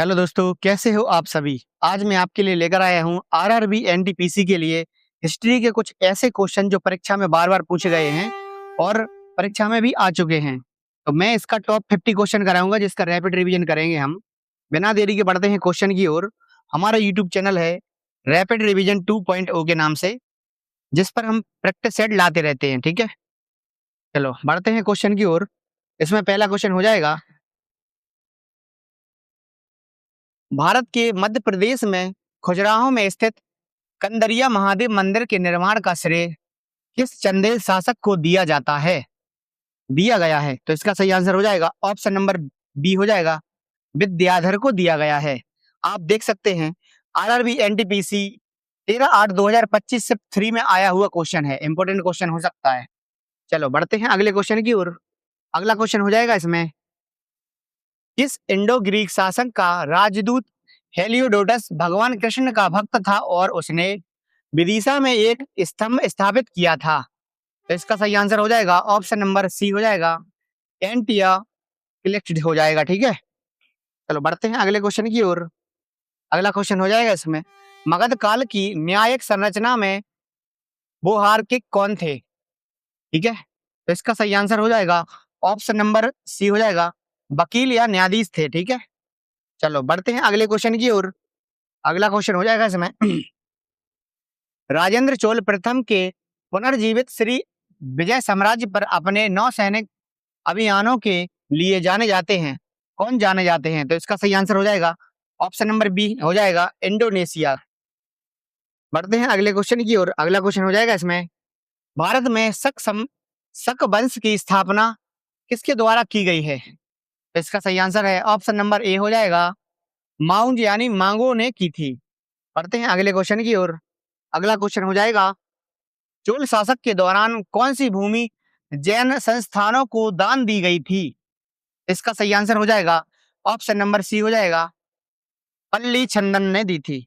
Hello दोस्तों, कैसे हो आप सभी। आज मैं आपके लिए लेकर आया हूँ आरआरबी एनटीपीसी के लिए हिस्ट्री के कुछ ऐसे क्वेश्चन जो परीक्षा में बार बार पूछे गए हैं और परीक्षा में भी आ चुके हैं। तो मैं इसका टॉप 50 क्वेश्चन कराऊंगा जिसका रैपिड रिवीजन करेंगे हम। बिना देरी के बढ़ते हैं क्वेश्चन की ओर। हमारा यूट्यूब चैनल है रैपिड रिवीजन 2.0 के नाम से, जिस पर हम प्रैक्टिस सेट लाते रहते हैं। ठीक है, चलो बढ़ते हैं क्वेश्चन की ओर। इसमें पहला क्वेश्चन हो जाएगा, भारत के मध्य प्रदेश में खजुराहो में स्थित कंदरिया महादेव मंदिर के निर्माण का श्रेय किस चंदेल शासक को दिया गया है। तो इसका सही आंसर हो जाएगा ऑप्शन नंबर बी हो जाएगा, विद्याधर को दिया गया है। आप देख सकते हैं आरआरबी एनटीपीसी 13/8/2025 से फ्री में आया हुआ क्वेश्चन है, इंपॉर्टेंट क्वेश्चन हो सकता है। चलो बढ़ते हैं अगले क्वेश्चन की ओर। अगला क्वेश्चन हो जाएगा इसमें, किस इंडो ग्रीक शासक का राजदूत हेलियोडोटस भगवान कृष्ण का भक्त था और उसने विदिशा में एक स्तंभ स्थापित किया था। तो इसका सही आंसर हो जाएगा ऑप्शन नंबर सी हो जाएगा, एंटिया क्लिक्स्ड हो जाएगा। ठीक है, चलो बढ़ते हैं अगले क्वेश्चन की ओर। अगला क्वेश्चन हो जाएगा इसमें, मगध काल की न्यायिक संरचना में बोहार्किक कौन थे। ठीक है, तो इसका सही आंसर हो जाएगा ऑप्शन नंबर सी हो जाएगा, वकील या न्यायाधीश थे। ठीक है, चलो बढ़ते हैं अगले क्वेश्चन की ओर। अगला क्वेश्चन हो जाएगा इसमें, राजेंद्र चोल प्रथम के पुनर्जीवित श्री विजय साम्राज्य पर अपने नौसैनिक अभियानों के लिए जाने जाते हैं, कौन जाने जाते हैं। तो इसका सही आंसर हो जाएगा ऑप्शन नंबर बी हो जाएगा, इंडोनेशिया। बढ़ते हैं अगले क्वेश्चन की ओर। अगला क्वेश्चन हो जाएगा इसमें, भारत में शक वंश की स्थापना किसके द्वारा की गई है। तो इसका सही आंसर है ऑप्शन नंबर ए हो जाएगा, माउंज यानी मांगो ने की थी। बढ़ते हैं अगले क्वेश्चन की ओर। अगला क्वेश्चन हो जाएगा, चोल शासक के दौरान कौन सी भूमि जैन संस्थानों को दान दी गई थी। इसका सही आंसर हो जाएगा ऑप्शन नंबर सी हो जाएगा, पल्ली चंदन ने दी थी।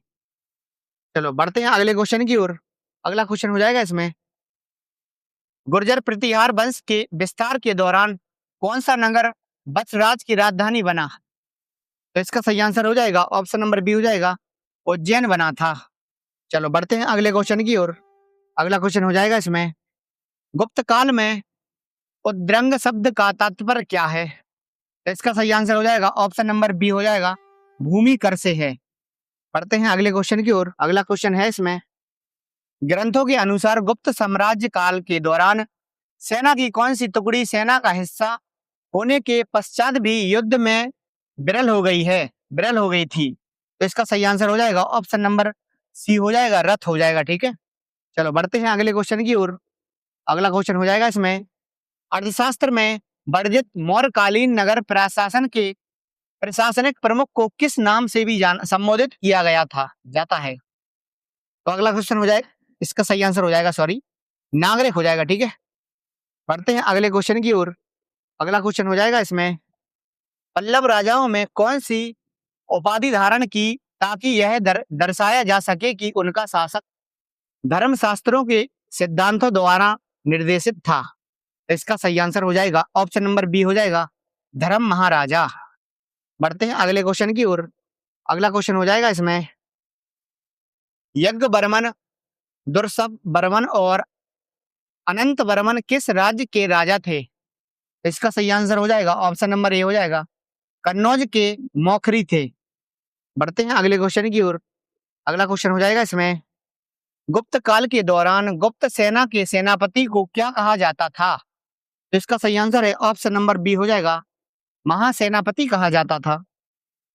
चलो बढ़ते हैं अगले क्वेश्चन की ओर। अगला क्वेश्चन हो जाएगा इसमें, गुर्जर प्रतिहार वंश के विस्तार के दौरान कौन सा नगर वत्सराज की राजधानी बना। तो इसका सही आंसर हो जाएगा ऑप्शन नंबर बी हो जाएगा, उज्जैन बना था। चलो बढ़ते हैं अगले क्वेश्चन की ओर। अगला क्वेश्चन हो जाएगा इसमें, गुप्त काल में उद्रंग शब्द का तात्पर्य क्या है। तो इसका सही आंसर हो जाएगा ऑप्शन नंबर बी हो जाएगा, भूमि कर से है। पढ़ते हैं अगले क्वेश्चन की ओर। अगला क्वेश्चन है इसमें, ग्रंथों के अनुसार गुप्त साम्राज्य काल के दौरान सेना की कौन सी टुकड़ी सेना का हिस्सा होने के पश्चात भी युद्ध में विरल हो गई थी। तो इसका सही आंसर हो जाएगा ऑप्शन नंबर सी हो जाएगा, रथ हो जाएगा। ठीक है, चलो बढ़ते हैं अगले क्वेश्चन की ओर। अगला क्वेश्चन हो जाएगा इसमें, अर्थशास्त्र में वर्जित मौर्यकालीन नगर प्रशासन के प्रशासनिक प्रमुख को किस नाम से भी संबोधित किया गया था जाता है। तो अगला क्वेश्चन हो जाएगा, इसका सही आंसर हो जाएगा सॉरी, नागरिक हो जाएगा। ठीक है, बढ़ते हैं अगले क्वेश्चन की ओर। अगला क्वेश्चन हो जाएगा इसमें, पल्लव राजाओं में कौन सी उपाधि धारण की ताकि यह दर्शाया जा सके कि उनका शासक धर्मशास्त्रों के सिद्धांतों द्वारा निर्देशित था। इसका सही आंसर हो जाएगा ऑप्शन नंबर बी हो जाएगा, धर्म महाराजा। बढ़ते हैं अगले क्वेश्चन की ओर। अगला क्वेश्चन हो जाएगा इसमें, यज्ञ बर्मन, दुर्सभ बर्मन और अनंत बर्मन किस राज्य के राजा थे। इसका सही आंसर हो जाएगा ऑप्शन नंबर ए हो जाएगा, कन्नौज के मौखरी थे। बढ़ते हैं अगले क्वेश्चन की ओर। अगला क्वेश्चन हो जाएगा इसमें, गुप्त काल के दौरान गुप्त सेना के सेनापति को क्या कहा जाता था। तो इसका सही आंसर है ऑप्शन नंबर बी हो जाएगा, महासेनापति कहा जाता था।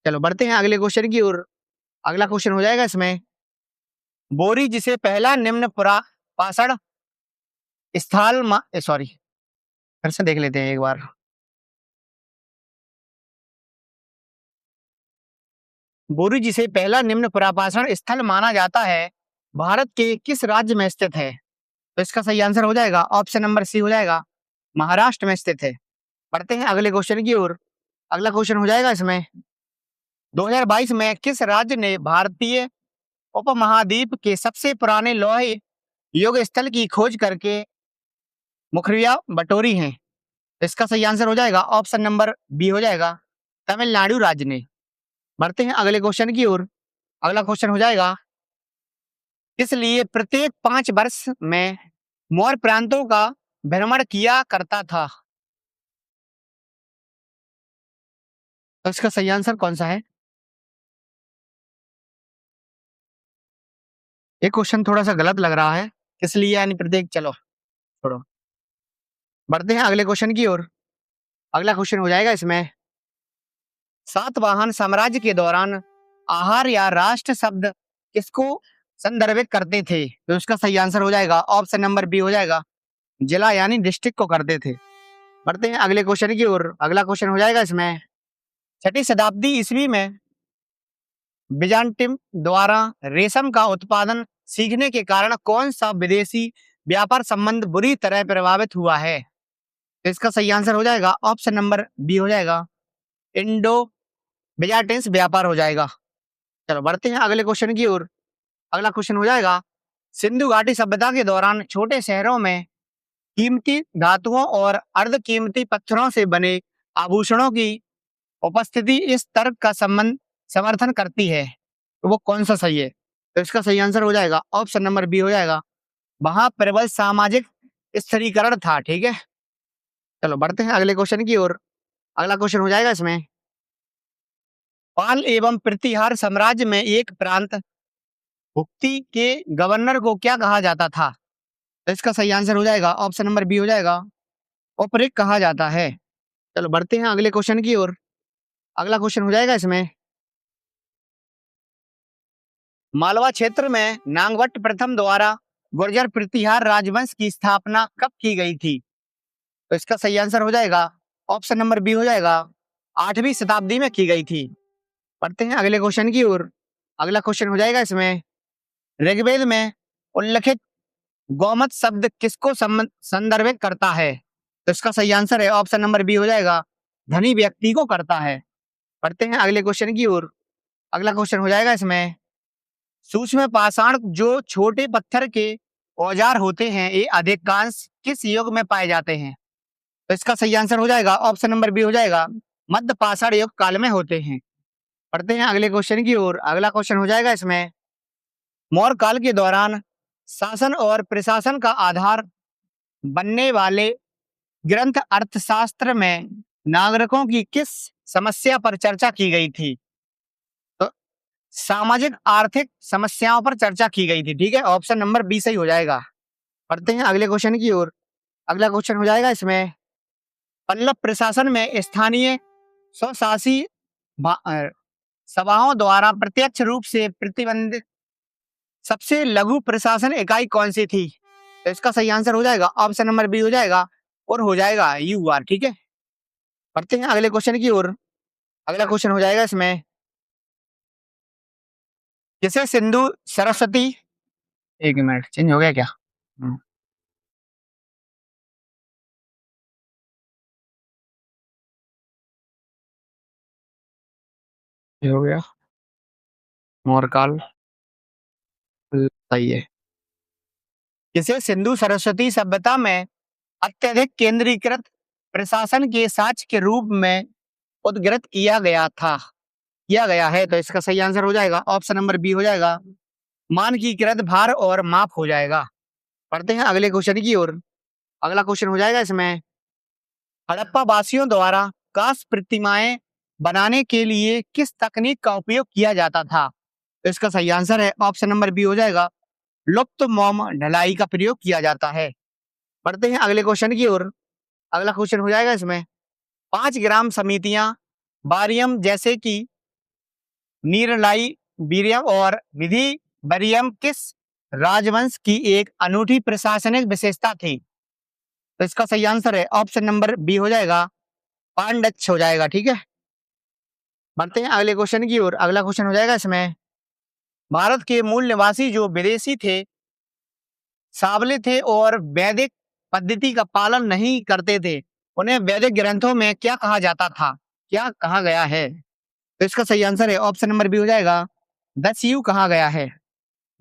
चलो बढ़ते हैं अगले क्वेश्चन की ओर। अगला क्वेश्चन हो जाएगा इसमें, बोरी जिसे पहला निम्न पाषाण स्थल सॉरी फिर से देख लेते हैं एक बार। बोरी जिसे पहला निम्न पुरापाषाण स्थल माना जाता है, भारत के किस राज्य में स्थित है। तो इसका सही आंसर हो जाएगा ऑप्शन नंबर सी हो जाएगा, महाराष्ट्र में स्थित है। बढ़ते हैं अगले क्वेश्चन की ओर। अगला क्वेश्चन हो जाएगा इसमें, 2022 में किस राज्य ने भारतीय उपमहाद्वीप के सबसे पुराने लौह युग स्थल की खोज करके मुखरिया बटोरी है। इसका सही आंसर हो जाएगा ऑप्शन नंबर बी हो जाएगा, तमिलनाडु राज्य ने। बढ़ते हैं अगले क्वेश्चन की ओर। अगला क्वेश्चन हो जाएगा, इसलिए प्रत्येक 5 वर्ष में मौर्य प्रांतों का भ्रमण किया करता था। तो इसका सही आंसर कौन सा है? ये क्वेश्चन थोड़ा सा गलत लग रहा है, इसलिए यानी प्रत्येक, चलो छोड़ो। बढ़ते हैं अगले क्वेश्चन की ओर। अगला क्वेश्चन हो जाएगा इसमें, सातवाहन साम्राज्य के दौरान आहार या राष्ट्र शब्द किसको संदर्भित करते थे? तो इसका सही आंसर हो जाएगा ऑप्शन नंबर बी हो जाएगा, जिला यानी डिस्ट्रिक्ट को करते थे। बढ़ते हैं अगले क्वेश्चन की ओर। अगला क्वेश्चन हो जाएगा इसमें, 6ठी शताब्दी ईस्वी में बिजान्टिम द्वारा रेशम का उत्पादन सीखने के कारण कौन सा विदेशी व्यापार संबंध बुरी तरह प्रभावित हुआ है? तो इसका सही आंसर हो जाएगा ऑप्शन नंबर बी हो जाएगा, इंडो बिजाटिन्स व्यापार हो जाएगा। चलो बढ़ते हैं अगले क्वेश्चन की ओर। अगला क्वेश्चन हो जाएगा, सिंधु घाटी सभ्यता के दौरान छोटे शहरों में कीमती धातुओं और अर्ध कीमती पत्थरों से बने आभूषणों की उपस्थिति इस तर्क का संबंध समर्थन करती है, तो वो कौन सा सही है? तो इसका सही आंसर हो जाएगा ऑप्शन नंबर बी हो जाएगा, वहां प्रबल सामाजिक स्थिरीकरण था। ठीक है, चलो बढ़ते हैं अगले क्वेश्चन की ओर। अगला क्वेश्चन हो जाएगा इसमें, पाल एवं प्रतिहार साम्राज्य में एक प्रांत भुक्ति के गवर्नर को क्या कहा जाता था? तो इसका सही आंसर हो जाएगा ऑप्शन नंबर बी हो जाएगा, औपरिक कहा जाता है। चलो बढ़ते हैं अगले क्वेश्चन की ओर। अगला क्वेश्चन हो जाएगा इसमें, मालवा क्षेत्र में नागवट प्रथम द्वारा गुर्जर प्रतिहार राजवंश की स्थापना कब की गई थी? तो इसका सही आंसर हो जाएगा ऑप्शन नंबर बी हो जाएगा, 8वीं शताब्दी में की गई थी। पढ़ते हैं अगले क्वेश्चन की ओर। अगला क्वेश्चन हो जाएगा इसमें, ऋग्वेद में उल्लेखित गौमत शब्द किसको संदर्भित करता है? तो इसका सही आंसर है ऑप्शन नंबर बी हो जाएगा, धनी व्यक्ति को करता है। पढ़ते हैं अगले क्वेश्चन की ओर। अगला क्वेश्चन हो जाएगा इसमें, सूक्ष्म पाषाण जो छोटे पत्थर के औजार होते हैं, ये अधिकांश किस युग में पाए जाते हैं? तो इसका सही आंसर हो जाएगा ऑप्शन नंबर बी हो जाएगा, मध्य पाषाण युग काल में होते हैं। पढ़ते हैं अगले क्वेश्चन की ओर। अगला क्वेश्चन हो जाएगा इसमें, मौर्य काल के दौरान शासन और प्रशासन का आधार बनने वाले ग्रंथ अर्थशास्त्र में नागरिकों की किस समस्या पर चर्चा की गई थी? तो सामाजिक आर्थिक समस्याओं पर चर्चा की गई थी। ठीक है, ऑप्शन नंबर बी सही हो जाएगा। पढ़ते हैं अगले क्वेश्चन की ओर। अगला क्वेश्चन हो जाएगा इसमें, पल्लव प्रशासन में स्थानीय स्वशासी सभाओं द्वारा प्रत्यक्ष रूप से प्रतिबंधित सबसे लघु प्रशासन इकाई कौन सी थी? तो इसका सही आंसर हो जाएगा ऑप्शन नंबर बी हो जाएगा, और हो जाएगा यूआर। ठीक है, पढ़ते हैं अगले क्वेश्चन की ओर। अगला क्वेश्चन हो जाएगा इसमें, किसे सिंधु सरस्वती, एक मिनट चेंज हो गया क्या? हम्म, ये हो गया मौर्यकाल, सही है। किसे सिंधु सरस्वती सभ्यता में अत्यधिक केंद्रीकृत प्रशासन के साक्ष्य के रूप में उद्गृत किया गया है? तो इसका सही आंसर हो जाएगा ऑप्शन नंबर बी हो जाएगा, मानकीकृत भार और माप हो जाएगा। पढ़ते हैं अगले क्वेश्चन की ओर। अगला क्वेश्चन हो जाएगा इसमें, हड़प्पा वासियों द्वारा कांस्य प्रतिमाएं बनाने के लिए किस तकनीक का उपयोग किया जाता था? तो इसका सही आंसर है ऑप्शन नंबर बी हो जाएगा, लुप्त मोम ढलाई का प्रयोग किया जाता है। पढ़ते हैं अगले क्वेश्चन की ओर। अगला क्वेश्चन हो जाएगा इसमें, 5 ग्राम समितियां बारियम जैसे कि नीरलाई वीरियम और विधि बरियम किस राजवंश की एक अनूठी प्रशासनिक विशेषता थी? तो इसका सही आंसर है ऑप्शन नंबर बी हो जाएगा, पांडच हो जाएगा। ठीक है, बढ़ते हैं अगले क्वेश्चन की ओर। अगला क्वेश्चन हो जाएगा इसमें, भारत के मूल निवासी जो विदेशी थे, सावले थे और वैदिक पद्धति का पालन नहीं करते थे, उन्हें वैदिक ग्रंथों में क्या कहा जाता था, क्या कहा गया है? तो इसका सही आंसर है ऑप्शन नंबर बी हो जाएगा, दस्यु कहा गया है।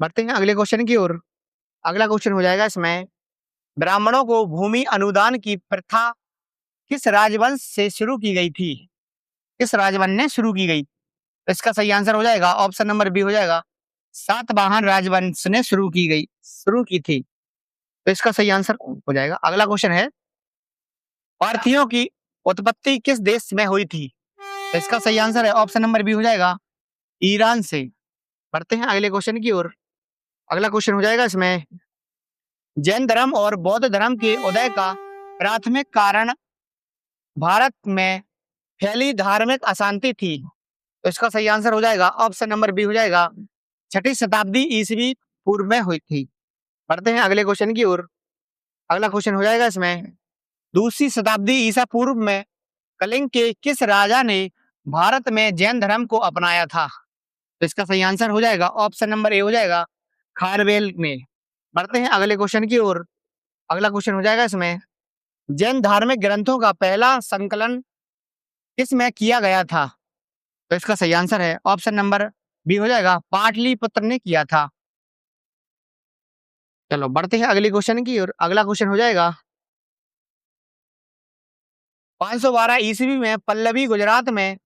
बढ़ते हैं अगले क्वेश्चन की ओर। अगला क्वेश्चन हो जाएगा इसमें, ब्राह्मणों को भूमि अनुदान की प्रथा किस राजवंश से शुरू की गई थी? किस राजवंश ने शुरू की गई? तो इसका सही आंसर हो जाएगा ऑप्शन नंबर बी हो जाएगा, सातवाहन राजवंश ने शुरू की थी। तो इसका सही आंसर हो जाएगा। अगला क्वेश्चन है, पारसियों की उत्पत्ति किस देश में हुई थी? तो इसका सही आंसर है ऑप्शन नंबर बी हो जाएगा, ईरान से। बढ़ते हैं अगले क्वेश्चन की ओर। अगला क्वेश्चन हो जाएगा इसमें, जैन धर्म और बौद्ध धर्म के उदय का प्राथमिक कारण भारत में फैली धार्मिक अशांति थी। तो इसका सही आंसर हो जाएगा ऑप्शन नंबर बी हो जाएगा, 6ठी शताब्दी ईसवी पूर्व में हुई थी। बढ़ते हैं अगले क्वेश्चन की ओर। अगला क्वेश्चन हो जाएगा इसमें, दूसरी शताब्दी ईसा पूर्व में कलिंग के किस राजा ने भारत में जैन धर्म को अपनाया था? तो इसका सही आंसर हो जाएगा ऑप्शन नंबर ए हो जाएगा, खारवेल में। बढ़ते हैं अगले क्वेश्चन की ओर। अगला क्वेश्चन हो जाएगा इसमें, जैन धार्मिक ग्रंथों का पहला संकलन किस में किया गया था? तो इसका सही आंसर है ऑप्शन नंबर बी हो जाएगा, पाटलिपुत्र ने किया था। चलो बढ़ते हैं अगले क्वेश्चन की ओर। अगला क्वेश्चन हो जाएगा, 512 ईस्वी में पल्लवी गुजरात में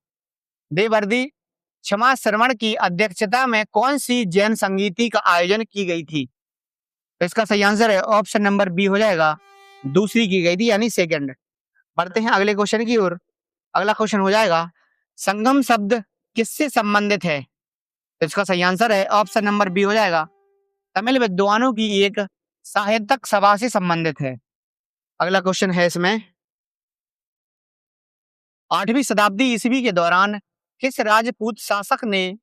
देवर्षि क्षमा श्रवण की अध्यक्षता में कौन सी जैन संगीति का आयोजन की गई थी? तो इसका सही आंसर है ऑप्शन नंबर बी हो जाएगा, दूसरी की गई थी यानी सेकंड। बढ़ते हैं अगले क्वेश्चन की ओर। अगला क्वेश्चन हो जाएगा, संगम शब्द किससे संबंधित है? तो इसका सही आंसर है ऑप्शन नंबर बी हो जाएगा, तमिल विद्वानों की एक साहित्यिक सभा से संबंधित है। अगला क्वेश्चन है इसमें, 8वीं शताब्दी ईस्वी के दौरान किस राजपूत शासक ने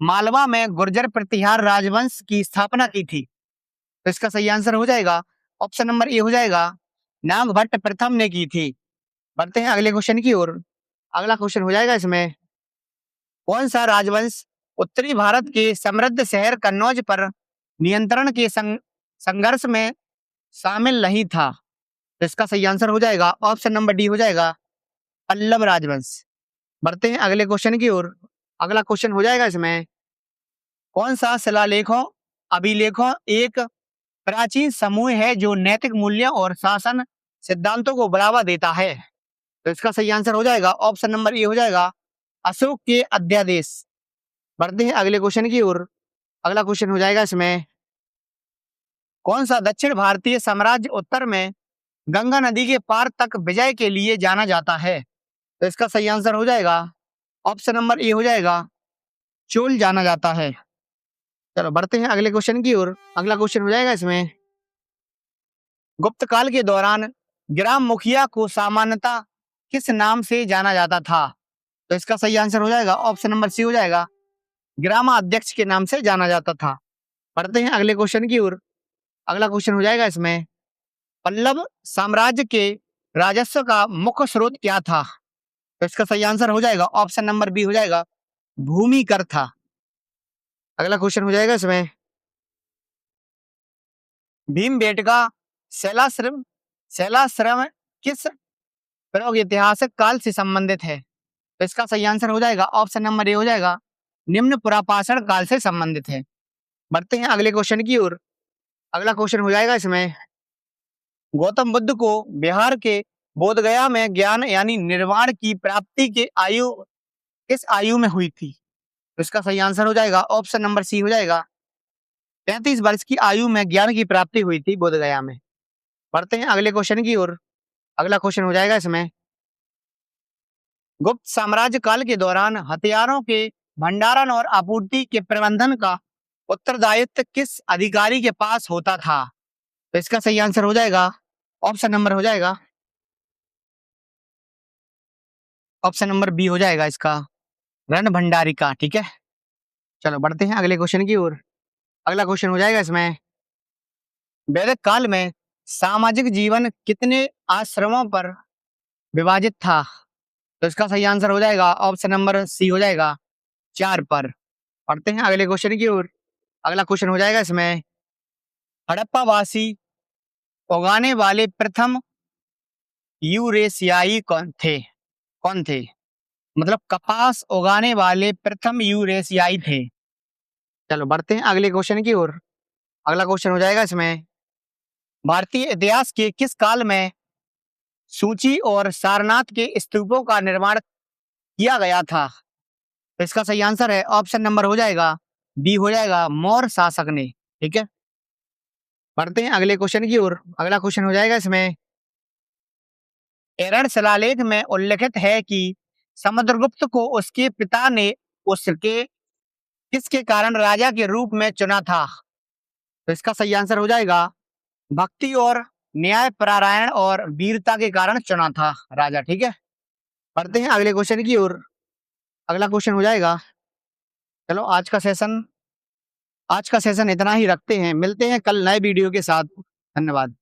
मालवा में गुर्जर प्रतिहार राजवंश की स्थापना की थी? तो इसका सही आंसर हो जाएगा ऑप्शन नंबर ए हो जाएगा, नागभट्ट प्रथम ने की थी। बढ़ते हैं अगले क्वेश्चन की ओर। अगला क्वेश्चन हो जाएगा इसमें, कौन सा राजवंश उत्तरी भारत के समृद्ध शहर कन्नौज पर नियंत्रण के संघर्ष में शामिल नहीं था? तो इसका सही आंसर हो जाएगा ऑप्शन नंबर डी हो जाएगा, पल्लव राजवंश। बढ़ते हैं अगले क्वेश्चन की ओर। अगला क्वेश्चन हो जाएगा इसमें, कौन सा शिलालेखों अभिलेखों एक प्राचीन समूह है जो नैतिक मूल्यों और शासन सिद्धांतों को बढ़ावा देता है? तो इसका सही आंसर हो जाएगा ऑप्शन नंबर ए हो जाएगा, अशोक के अध्यादेश। बढ़ते हैं अगले क्वेश्चन की ओर। अगला क्वेश्चन हो जाएगा इसमें, कौन सा दक्षिण भारतीय साम्राज्य उत्तर में गंगा नदी के पार तक विजय के लिए जाना जाता है? तो इसका सही आंसर हो जाएगा ऑप्शन नंबर ए हो जाएगा, चोल जाना जाता है। चलो बढ़ते हैं अगले क्वेश्चन की ओर। अगला क्वेश्चन हो जाएगा इसमें, गुप्त काल के दौरान ग्राम मुखिया को सामान्यतः किस नाम से जाना जाता था? तो इसका सही आंसर हो जाएगा ऑप्शन नंबर सी हो जाएगा, ग्रामाध्यक्ष के नाम से जाना जाता था। बढ़ते हैं अगले क्वेश्चन की ओर। अगला क्वेश्चन हो जाएगा इसमें, पल्लव साम्राज्य के राजस्व का मुख्य स्रोत क्या था? तो इसका सही आंसर हो जाएगा ऑप्शन नंबर बी हो जाएगा, भूमि कर था। अगला क्वेश्चन हो जाएगा इसमें, भीमबेटका शैलाश्रम शैलाश्रम किस प्रयोग ऐतिहासिक काल से संबंधित है? तो इसका सही आंसर हो जाएगा ऑप्शन नंबर ए हो जाएगा, निम्न पुरापाषाण काल से संबंधित है। बढ़ते हैं अगले क्वेश्चन की ओर। अगला क्वेश्चन हो जाएगा इसमें, गौतम बुद्ध को बिहार के बोधगया में ज्ञान यानी निर्वाण की प्राप्ति के आयु किस आयु में हुई थी? तो इसका सही आंसर हो जाएगा ऑप्शन नंबर सी हो जाएगा, 33 वर्ष की आयु में ज्ञान की प्राप्ति हुई थी बोधगया में। बढ़ते हैं अगले क्वेश्चन की ओर। अगला क्वेश्चन हो जाएगा इसमें, गुप्त साम्राज्य काल के दौरान हथियारों के भंडारण और आपूर्ति के प्रबंधन का उत्तरदायित्व किस अधिकारी के पास होता था? तो इसका सही आंसर हो जाएगा ऑप्शन नंबर हो जाएगा, ऑप्शन नंबर बी हो जाएगा इसका, रण भंडारी का। ठीक है, चलो बढ़ते हैं अगले क्वेश्चन की ओर। अगला क्वेश्चन हो जाएगा इसमें, वैदिक काल में सामाजिक जीवन कितने आश्रमों पर विभाजित था? तो इसका सही आंसर हो जाएगा ऑप्शन नंबर सी हो जाएगा, 4 पर। पढ़ते हैं अगले क्वेश्चन की ओर। अगला क्वेश्चन हो जाएगा इसमें, हड़प्पावासी उगाने वाले प्रथम यूरेशियाई कौन थे? मतलब कपास उगाने वाले प्रथम यूरेशियाई थे। चलो बढ़ते हैं अगले क्वेश्चन की ओर। अगला क्वेश्चन हो जाएगा इसमें, भारतीय इतिहास के किस काल में सूची और सारनाथ के स्तूपों का निर्माण किया गया था? तो इसका सही आंसर है ऑप्शन नंबर हो जाएगा बी, हो जाएगा मौर्य शासक ने। ठीक है, पढ़ते हैं अगले क्वेश्चन की ओर। अगला क्वेश्चन हो जाएगा इसमें, एरर शिलालेख में उल्लिखित है कि समुद्रगुप्त को उसके पिता ने उसके किसके कारण राजा के रूप में चुना था? तो इसका सही आंसर हो जाएगा भक्ति और न्याय परायण और वीरता के कारण चुना था राजा। ठीक है, पढ़ते हैं अगले क्वेश्चन की ओर। अगला क्वेश्चन हो जाएगा, चलो आज का सेशन इतना ही रखते हैं, मिलते हैं कल नए वीडियो के साथ। धन्यवाद।